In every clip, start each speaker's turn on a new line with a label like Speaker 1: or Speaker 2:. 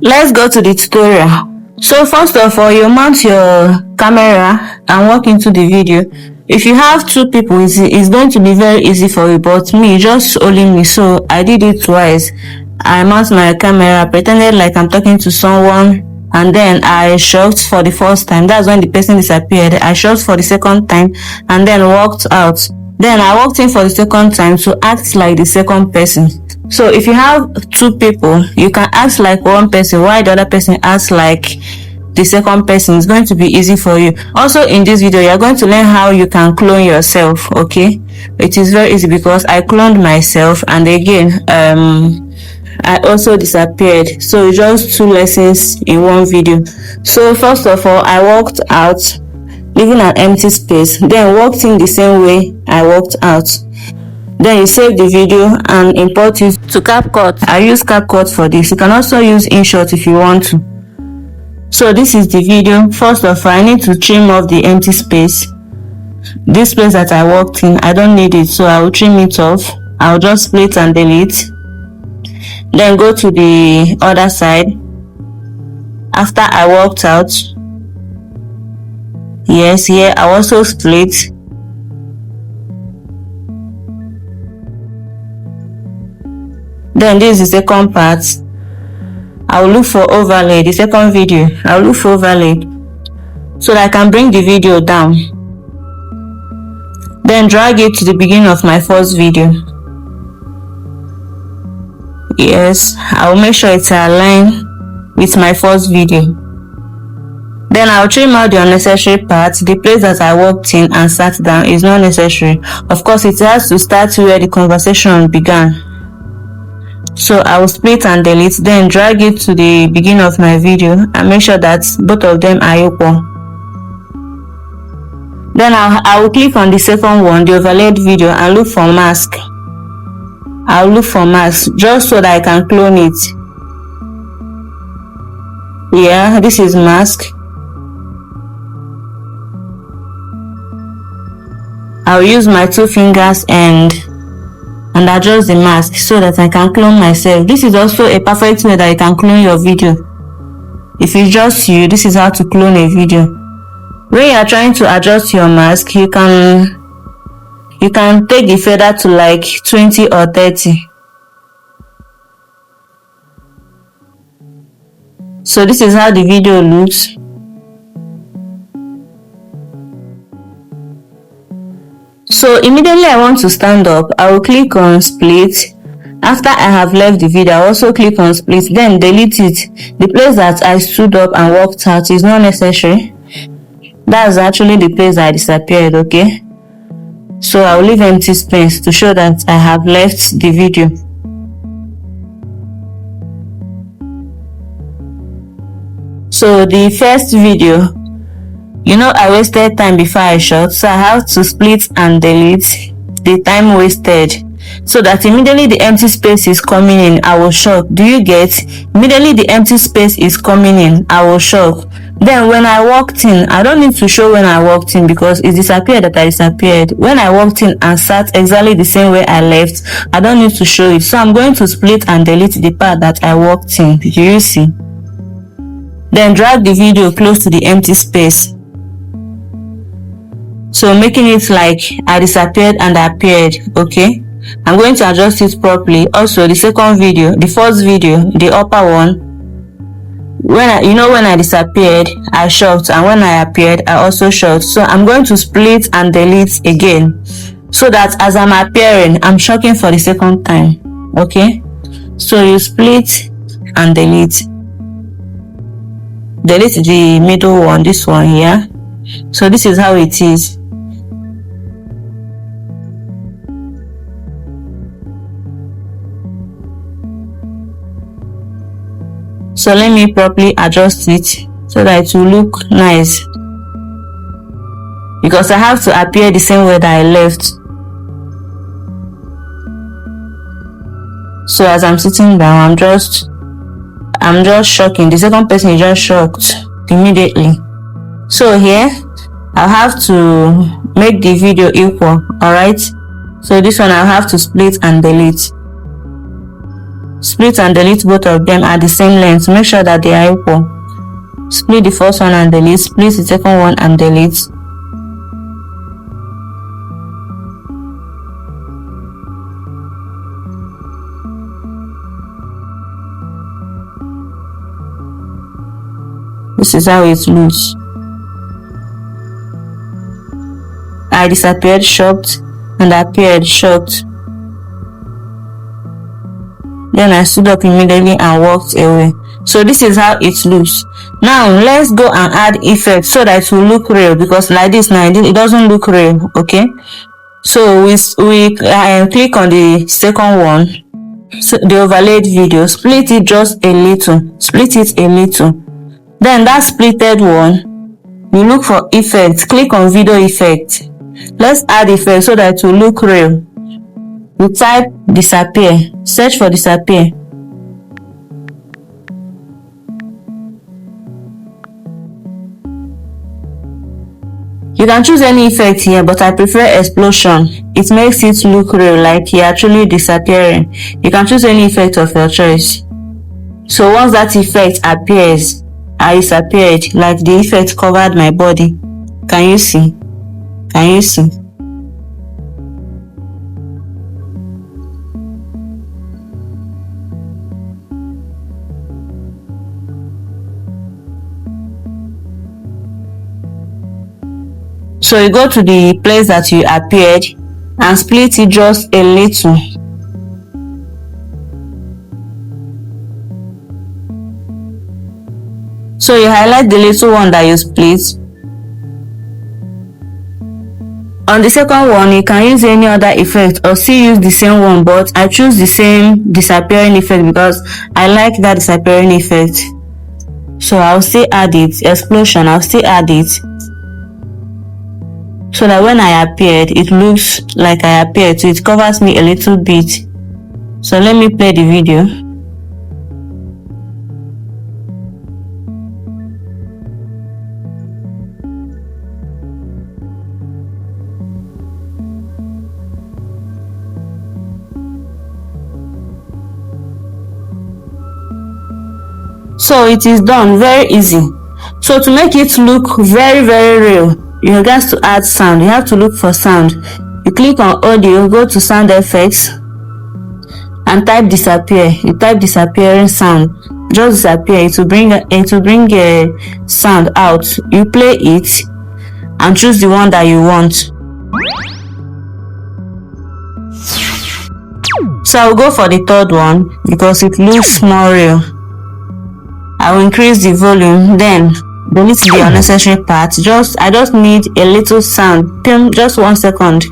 Speaker 1: Let's go to the tutorial. So first of all, you mount your camera and walk into the video. If you have two people, it's going to be very easy for you, but me, just only me, so I did it twice. I mount my camera, pretended like I'm talking to someone, and then I shot for the first time. That's when the person disappeared. I shot for the second time and then walked out. Then I walked in for the second time to act like the second person. So if you have two people, you can act like one person while the other person acts like the second person. It's going to be easy for you. Also in this video, you're going to learn how you can clone yourself. Okay, it is very easy because I cloned myself, and again I also disappeared. So just two lessons in one video. So first of all, I walked out, leaving an empty space, then walked in the same way I walked out. Then you save the video and import it to CapCut. I use CapCut for this. You can also use InShot if you want to. So this is the video. First of all, I need to trim off the empty space. This place that I walked in, I don't need it, so I will trim it off. I'll just split and delete. Then go to the other side. After I walked out, yes, here I also split. Then this is the second part. I will look for overlay, the second video. I will look for overlay so that I can bring the video down. Then drag it to the beginning of my first video. Yes, I will make sure it's aligned with my first video. Then I'll trim out the unnecessary parts. The place that I walked in and sat down is not necessary. Of course, it has to start where the conversation began. So I will split and delete, then drag it to the beginning of my video and make sure that both of them are equal. Then I will click on the second one, the overlaid video, and look for mask. I'll look for mask just so that I can clone it. Yeah, this is mask. I'll use my two fingers and adjust the mask so that I can clone myself. This is also a perfect way that you can clone your video. If it's just you, this is how to clone a video. When you are trying to adjust your mask, you can take the feather to like 20 or 30. So this is how the video looks. So immediately I want to stand up, I will click on split. After I have left the video, I also click on split, then delete it. The place that I stood up and walked out is not necessary. That's actually the place I disappeared, okay? So I will leave empty space to show that I have left the video. So the first video, I wasted time before I shot, so I have to split and delete the time wasted so that immediately the empty space is coming in, I will shot. Do you get? Immediately the empty space is coming in, I will shot. Then when I walked in, I don't need to show when I walked in because it disappeared that I disappeared. When I walked in and sat exactly the same way I left, I don't need to show it. So I'm going to split and delete the part that I walked in. Do you see? Then drag the video close to the empty space. So making it like I disappeared and I appeared, okay? I'm going to adjust it properly. Also, the second video, the first video, the upper one, when I disappeared, I shot, and when I appeared, I also shot. So I'm going to split and delete again, so that as I'm appearing, I'm shocking for the second time, okay? So you split and delete. Delete the middle one, this one here. So this is how it is. So let me properly adjust it so that it will look nice, because I have to appear the same way that I left. So as I'm sitting down, I'm just shocking. The second person is just shocked immediately. So here I'll have to make the video equal. Alright, so this one I'll have to split and delete. split and delete both of them at the same length. Make sure that they are equal. Split the first one and delete, split the second one and delete. This is how it looks. I disappeared shocked and appeared shocked. Then I stood up immediately and walked away. So this is how it looks. Now let's go and add effect so that it will look real, because like this now it doesn't look real. Okay, so we click on the second one, so the overlaid video, split it just a little, split it a little. Then that splitted one, you look for effect, click on video effect. Let's add effect so that it will look real. You type disappear, search for disappear. You can choose any effect here, but I prefer explosion. It makes it look real, like you're actually disappearing. You can choose any effect of your choice. So once that effect appears, I disappeared, like the effect covered my body. Can you see? Can you see? So you go to the place that you appeared and split it just a little. So you highlight the little one that you split. On the second one, you can use any other effect or still use the same one, but I choose the same disappearing effect because I like that disappearing effect. So I'll still add it. Explosion, I'll still add it, so that when I appeared, it looks like I appeared, so it covers me a little bit. So let me play the video. So it is done, very easy. So to make it look very real, you got to add sound. You have to look for sound. You click on audio, go to sound effects and type disappear. You type disappearing sound, just disappear. It will bring a sound out. You play it and choose the one that you want. So I'll go for the third one because it looks more real. I will increase the volume, then delete the unnecessary part. I just need a little sound. Just 1 second.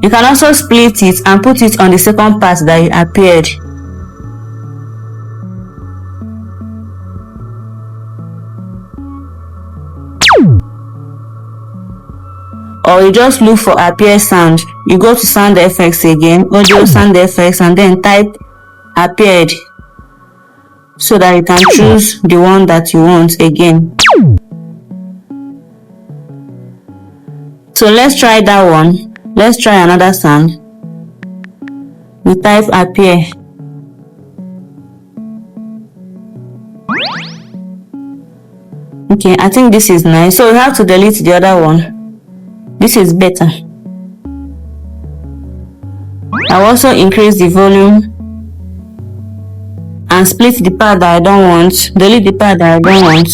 Speaker 1: You can also split it and put it on the second part that you appeared. Or you just look for appear sound. You go to sound effects again, audio, sound effects, and then type appeared, so that you can choose the one that you want again. So let's try that one. Let's try another sound. We type appear. Okay, I think this is nice, so we have to delete the other one. This is better. I'll also increase the volume and split the part that I don't want, delete the part that I don't want.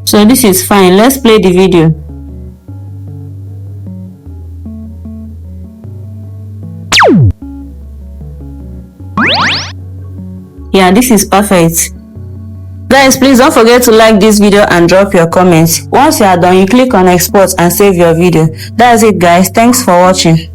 Speaker 1: So this is fine. Let's play the video. Yeah, this is perfect. Guys, please don't forget to like this video and drop your comments. Once you are done, you click on export and save your video. That's it, guys. Thanks for watching.